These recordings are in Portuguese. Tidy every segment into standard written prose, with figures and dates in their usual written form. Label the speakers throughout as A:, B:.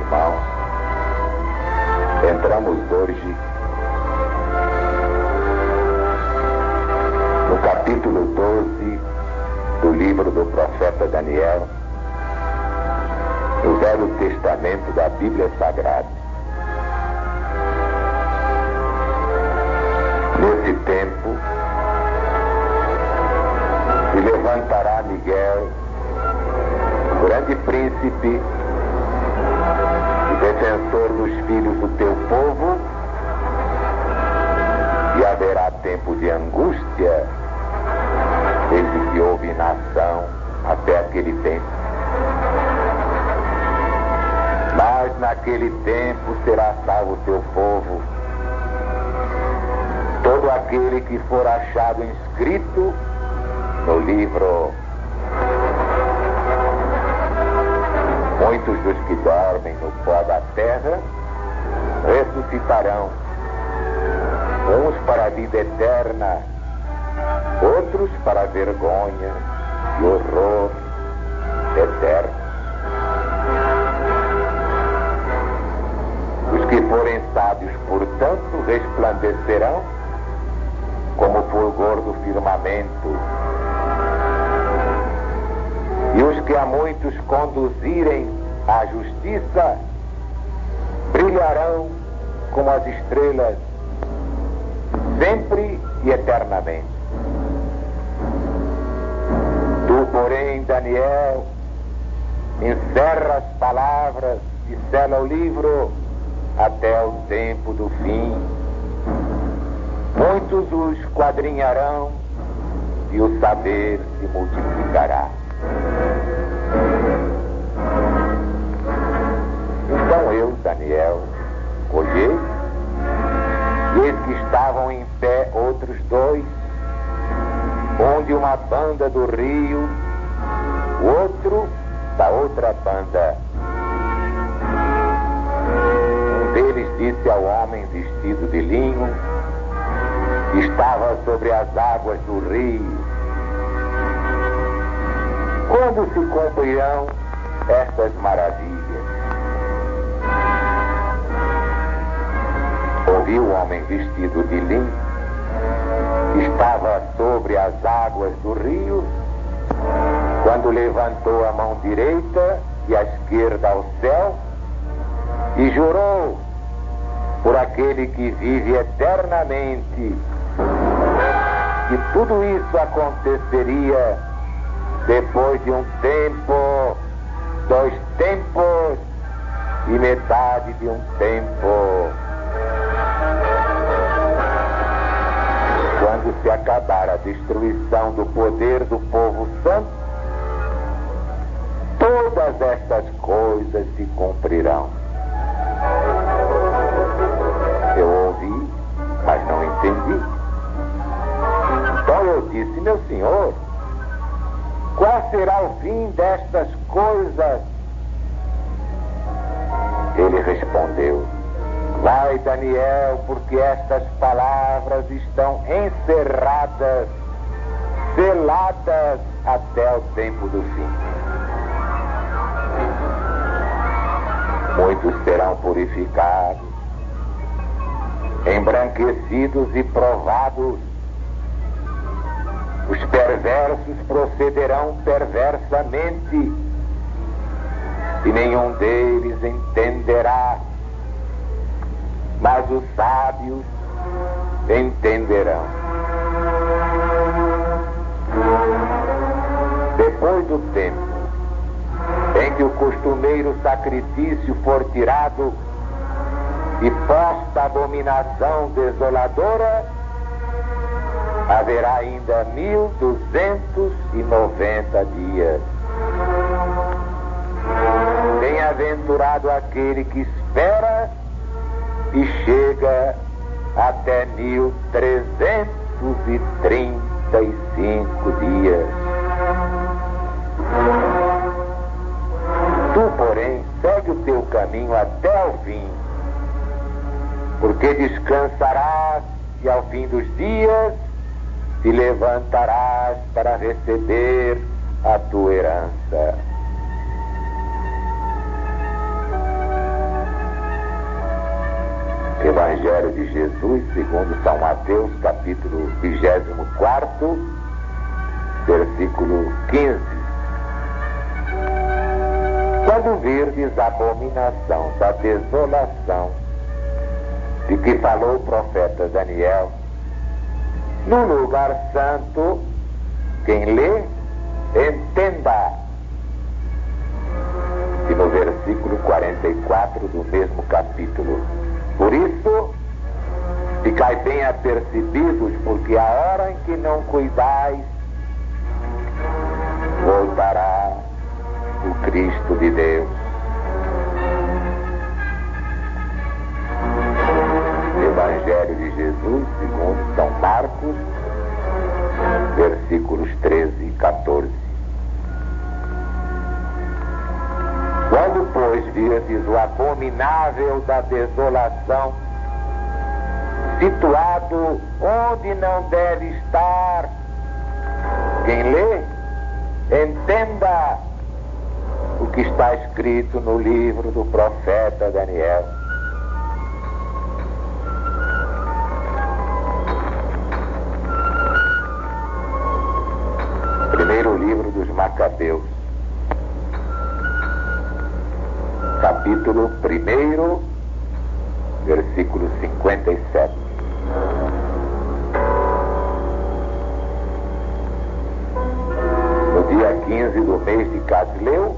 A: irmãos, entramos hoje no capítulo 12 do livro do profeta Daniel, no Velho Testamento da Bíblia Sagrada. Nesse tempo, se levantará Miguel, o grande príncipe e defensor dos filhos do teu povo, e haverá tempo de angústia desde que houve nação até aquele tempo. Mas naquele tempo será salvo o teu povo, todo aquele que for achado inscrito no livro. Muitos dos que dormem no pó da terra ressuscitarão, uns para a vida eterna, outros para a vergonha e horror eterno. Os que forem sábios, portanto, resplandecerão como o fulgor do firmamento, e os que a muitos conduzirem à justiça brilharão como as estrelas, sempre e eternamente. Tu, porém, Daniel, encerra as palavras e sela o livro até o tempo do fim. Muitos os esquadrinharão e o saber se multiplicará. Então eu, Daniel, olhei, e eis que estavam em pé outros dois, um de uma banda do rio, o outro da outra banda. Um deles disse ao homem vestido de linho, que estava sobre as águas do rio: quando se cumprirão estas maravilhas? Ouvi o homem vestido de linho, que estava sobre as águas do rio, quando levantou a mão direita e a esquerda ao céu e jurou por aquele que vive eternamente que tudo isso aconteceria depois de um tempo, 2 tempos e metade de um tempo. Quando se acabar a destruição do poder do povo santo, todas estas coisas se cumprirão. Eu ouvi, mas não entendi. Então eu disse: meu senhor, qual será o fim destas coisas? Ele respondeu: vai, Daniel, porque estas palavras estão encerradas, seladas até o tempo do fim. Muitos serão purificados, embranquecidos e provados. Os perversos procederão perversamente, e nenhum deles entenderá, mas os sábios entenderão. Depois do tempo em que o costumeiro sacrifício for tirado e posta a abominação desoladora, haverá ainda 1290 dias. Bem-aventurado aquele que espera e chega até 1335 dias. Tu, porém, segue o teu caminho até o fim, porque descansarás e ao fim dos dias te levantarás para receber a tua herança. Jesus, segundo São Mateus, capítulo 24, versículo 15. Quando virdes a abominação da desolação de que falou o profeta Daniel, no lugar santo, quem lê, entenda. E no versículo 44 do mesmo capítulo: por isso, ficai bem apercebidos, porque a hora em que não cuidais, voltará o Cristo de Deus. Evangelho de Jesus, segundo São Marcos, versículos 13 e 14. Quando, pois, virdes o abominável da desolação, situado onde não deve estar, quem lê, entenda o que está escrito no livro do profeta Daniel. Primeiro livro dos Macabeus, capítulo 1, versículo 57. No dia 15 do mês de Casleu,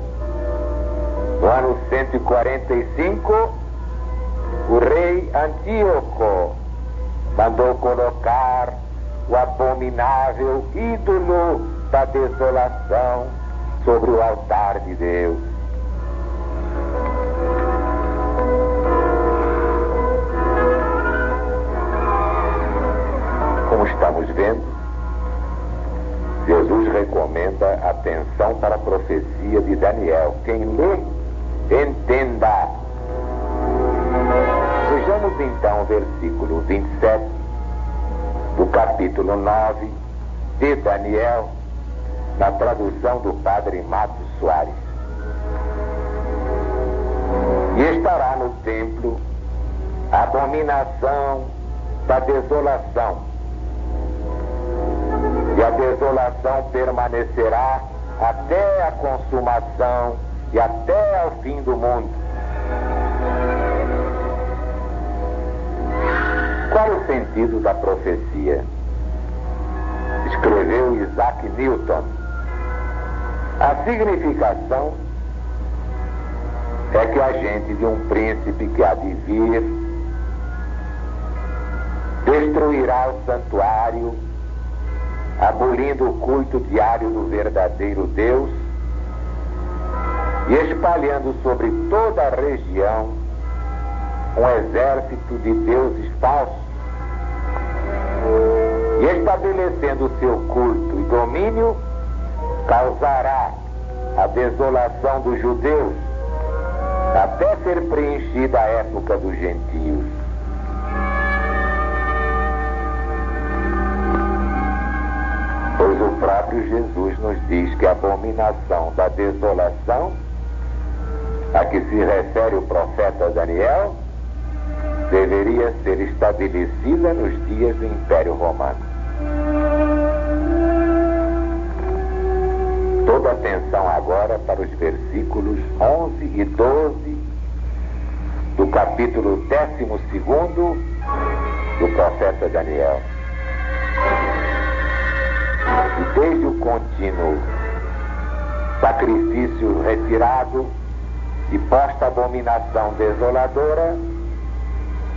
A: no ano 145, o rei Antíoco mandou colocar o abominável ídolo da desolação sobre o altar de Deus. Como estamos vendo, Jesus recomenda atenção para a profecia de Daniel. Quem lê, entenda. Vejamos então o versículo 27 do capítulo 9 de Daniel, na tradução do padre Matos Soares. E estará no templo a abominação da desolação, e a desolação permanecerá até a consumação e até ao fim do mundo. Qual o sentido da profecia? Escreveu Isaac Newton. A significação é que a gente de um príncipe que há de vir destruirá o santuário, abolindo o culto diário do verdadeiro Deus e espalhando sobre toda a região um exército de deuses falsos, e estabelecendo seu culto e domínio, causará a desolação dos judeus até ser preenchida a época dos gentios. Pois o próprio Jesus nos diz que a abominação da desolação, a que se refere o profeta Daniel, deveria ser estabelecida nos dias do Império Romano. Toda atenção agora para os versículos 11 e 12 do capítulo 12 do profeta Daniel. E desde o contínuo sacrifício retirado e posta abominação desoladora,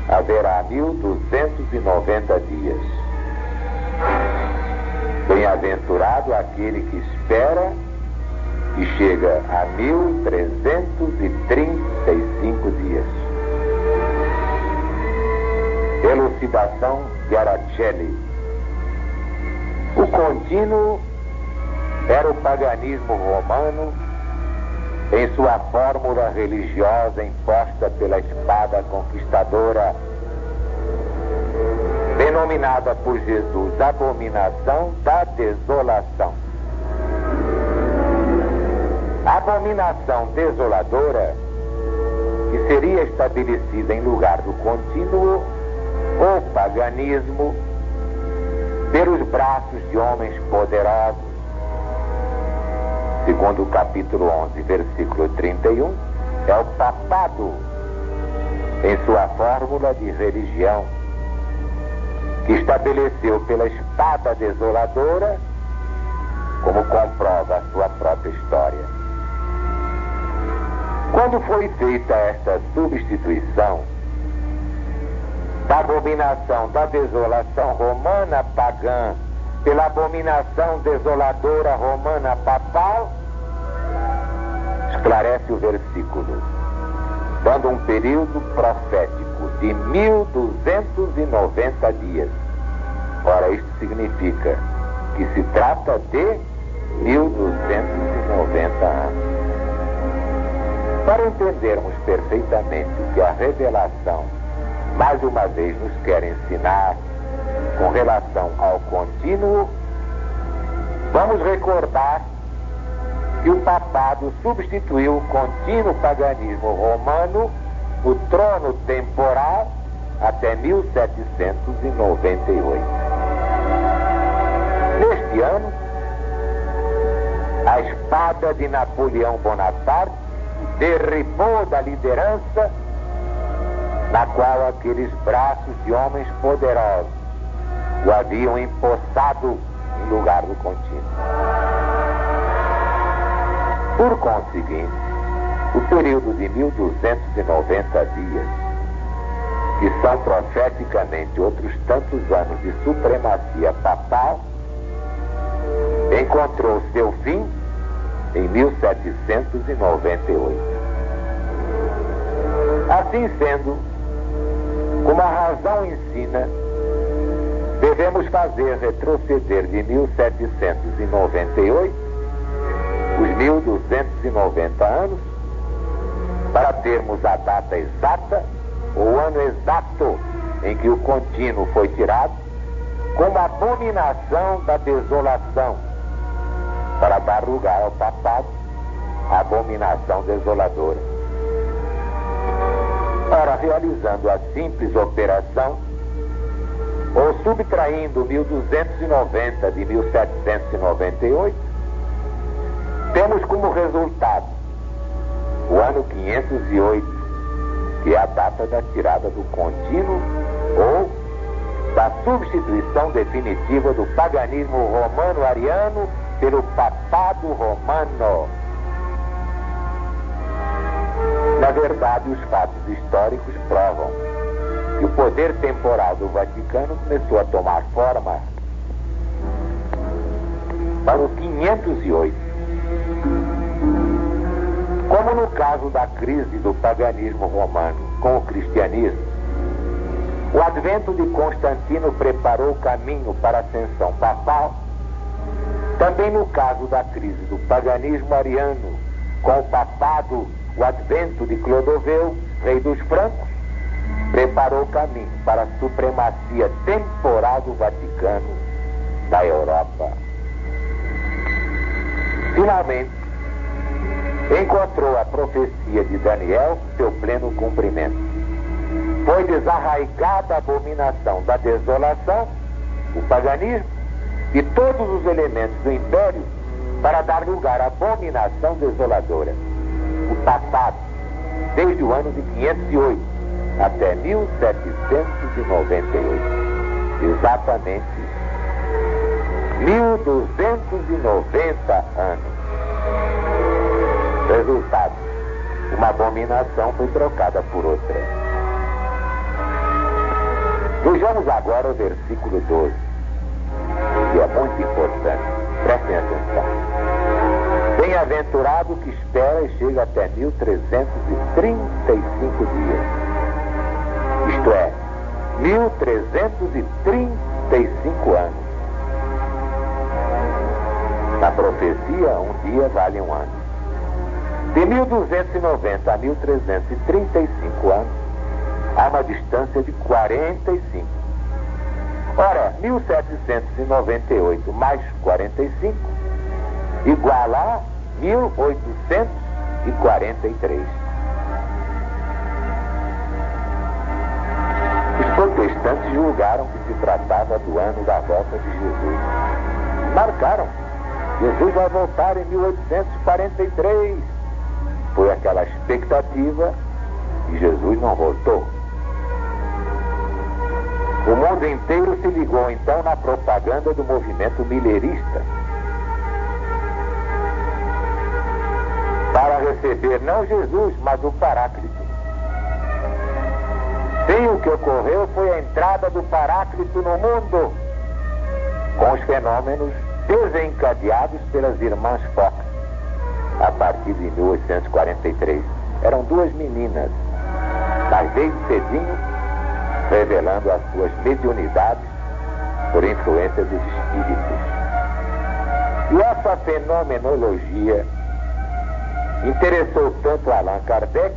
A: haverá 1290 dias. Bem-aventurado aquele que espera e chega a 1335 dias. Elucidação de Aracelli. O contínuo era o paganismo romano em sua fórmula religiosa imposta pela espada conquistadora, denominada por Jesus abominação da desolação. A abominação desoladora, que seria estabelecida em lugar do contínuo, o paganismo, pelos braços de homens poderosos, segundo o capítulo 11, versículo 31, é o papado em sua fórmula de religião, que estabeleceu pela espada desoladora, como comprova a sua própria história. Quando foi feita esta substituição da abominação da desolação romana pagã pela abominação desoladora romana papal, esclarece o versículo, dando um período profético de 1290 dias. Ora, isto significa que se trata de 1290 anos. Para entendermos perfeitamente o que a revelação mais uma vez nos quer ensinar com relação ao contínuo, vamos recordar que o papado substituiu o contínuo paganismo romano no trono temporal até 1798. Neste ano, a espada de Napoleão Bonaparte derribou da liderança na qual aqueles braços de homens poderosos o haviam empossado em lugar do contínuo. Por conseguinte, o período de 1290 dias, que são profeticamente outros tantos anos de supremacia papal, encontrou seu fim em 1798. Assim sendo, como a razão ensina, devemos fazer retroceder de 1798 os 1290 anos para termos a data exata, o ano exato em que o contínuo foi tirado, como abominação da desolação, para dar lugar ao papado, a abominação desoladora. Ora, realizando a simples operação, ou subtraindo 1290 de 1798, temos como resultado o ano 508, que é a data da tirada do contínuo ou da substituição definitiva do paganismo romano-ariano pelo papado romano. Na verdade, os fatos históricos provam que o poder temporal do Vaticano começou a tomar forma para o 508. Como no caso da crise do paganismo romano com o cristianismo, o advento de Constantino preparou o caminho para a ascensão papal, também no caso da crise do paganismo ariano com o papado, o advento de Clodoveu, rei dos francos, preparou o caminho para a supremacia temporal do Vaticano na Europa. Finalmente, encontrou a profecia de Daniel seu pleno cumprimento. Foi desarraigada a abominação da desolação, o paganismo, e todos os elementos do império para dar lugar à abominação desoladora, o papado, desde o ano de 508 até 1798. Exatamente 1290 anos. Resultado: uma abominação foi trocada por outra. Vejamos agora o versículo 12, que é muito importante. Prestem atenção. Bem-aventurado que espera e chega até 1335 dias. Isto é, 1335 anos. Na profecia, um dia vale um ano. De 1290 a 1335 anos, há uma distância de 45. Ora, 1798 mais 45 igual a 1843. Isto protestantes julgaram que se tratava do ano da volta de Jesus. Marcaram. Jesus vai voltar em 1843. Foi aquela expectativa e Jesus não voltou. O mundo inteiro se ligou então na propaganda do movimento millerista para receber não Jesus, mas o Paráclito. Sim, o que ocorreu foi a entrada do Paráclito no mundo, com os fenômenos desencadeados pelas irmãs Fox, a partir de 1843. Eram duas meninas, mas desde cedinho, revelando as suas mediunidades por influência dos espíritos. E essa fenomenologia interessou tanto Allan Kardec,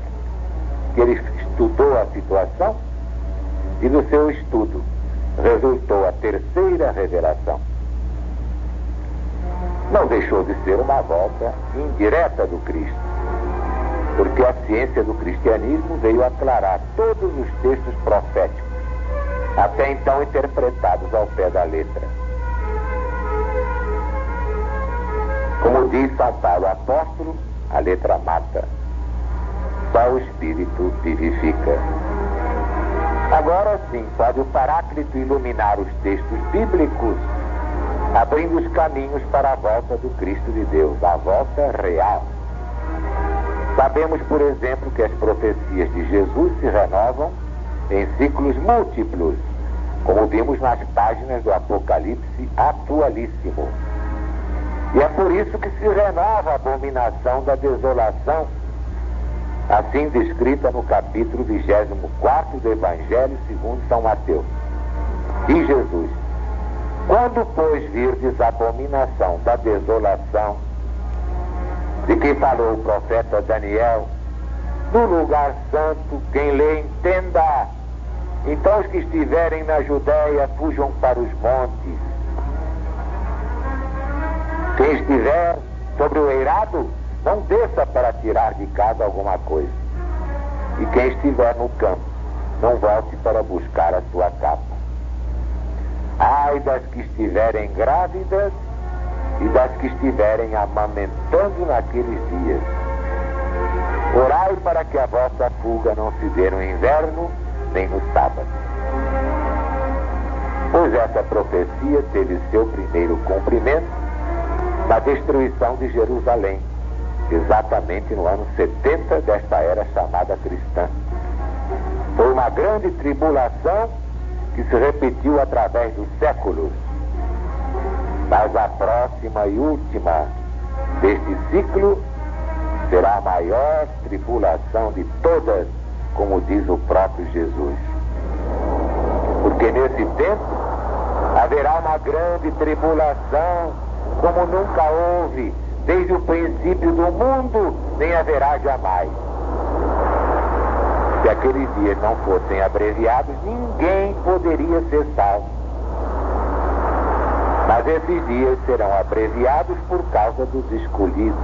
A: que ele estudou a situação, e no seu estudo resultou a terceira revelação. Não deixou de ser uma volta indireta do Cristo, porque a ciência do cristianismo veio aclarar todos os textos proféticos, até então interpretados ao pé da letra. Como diz São Paulo apóstolo, a letra mata, só o Espírito vivifica. Agora sim, pode o Paráclito iluminar os textos bíblicos, abrindo os caminhos para a volta do Cristo de Deus, a volta real. Sabemos, por exemplo, que as profecias de Jesus se renovam em ciclos múltiplos, como vimos nas páginas do Apocalipse atualíssimo. E é por isso que se renova a abominação da desolação, assim descrita no capítulo 24 do Evangelho segundo São Mateus. Diz Jesus: quando, pois, virdes a abominação da desolação, de que falou o profeta Daniel, no lugar santo, quem lê entenda. Então os que estiverem na Judéia fujam para os montes. Quem estiver sobre o eirado, não desça para tirar de casa alguma coisa. E quem estiver no campo, não volte para buscar a sua capa. Ai das que estiverem grávidas e das que estiverem amamentando naqueles dias. Orai para que a vossa fuga não se dê no inverno, nem no sábado. Pois essa profecia teve seu primeiro cumprimento na destruição de Jerusalém, exatamente no ano 70 desta era chamada cristã. Foi uma grande tribulação que se repetiu através dos séculos. Mas a próxima e última deste ciclo será a maior tribulação de todas, como diz o próprio Jesus. Porque nesse tempo haverá uma grande tribulação, como nunca houve desde o princípio do mundo, nem haverá jamais. Se aqueles dias não fossem abreviados, ninguém poderia ser salvo. Mas esses dias serão abreviados por causa dos escolhidos,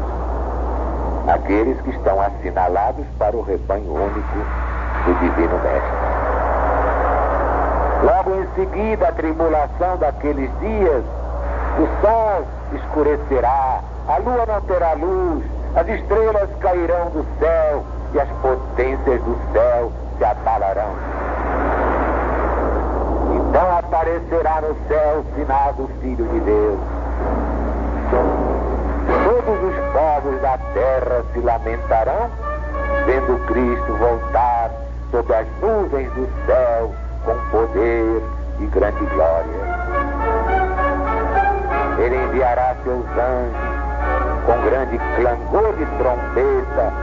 A: aqueles que estão assinalados para o rebanho único do Divino Mestre. Logo em seguida, a tribulação daqueles dias, o sol escurecerá, a lua não terá luz, as estrelas cairão do céu e as potências do céu se abalarão. Então aparecerá no céu o sinal do Filho de Deus. Todos os povos da terra se lamentarão, vendo Cristo voltar sobre as nuvens do céu com poder e grande glória. Ele enviará seus anjos com grande clangor de trombeta,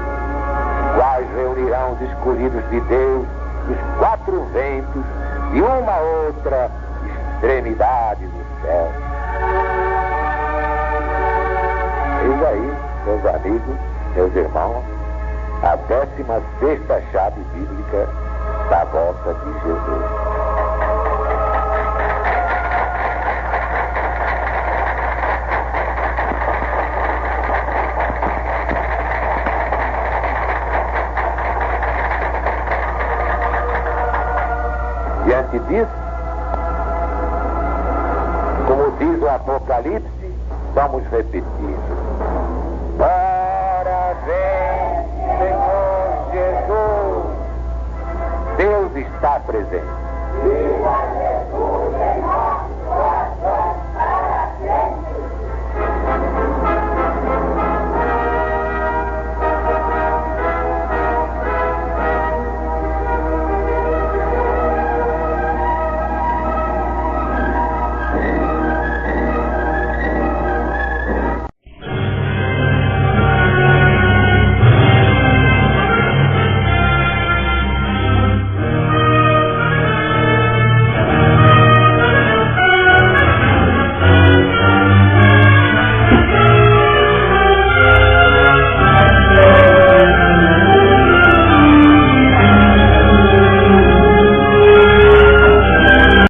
A: quais reunirão os escolhidos de Deus dos quatro ventos e uma outra extremidade do céu. Eis aí, meus amigos, meus irmãos, a 16ª chave bíblica da volta de Jesus. diante disso, como diz o Apocalipse, vamos repetir. Ora vem, Senhor Jesus. Deus está presente.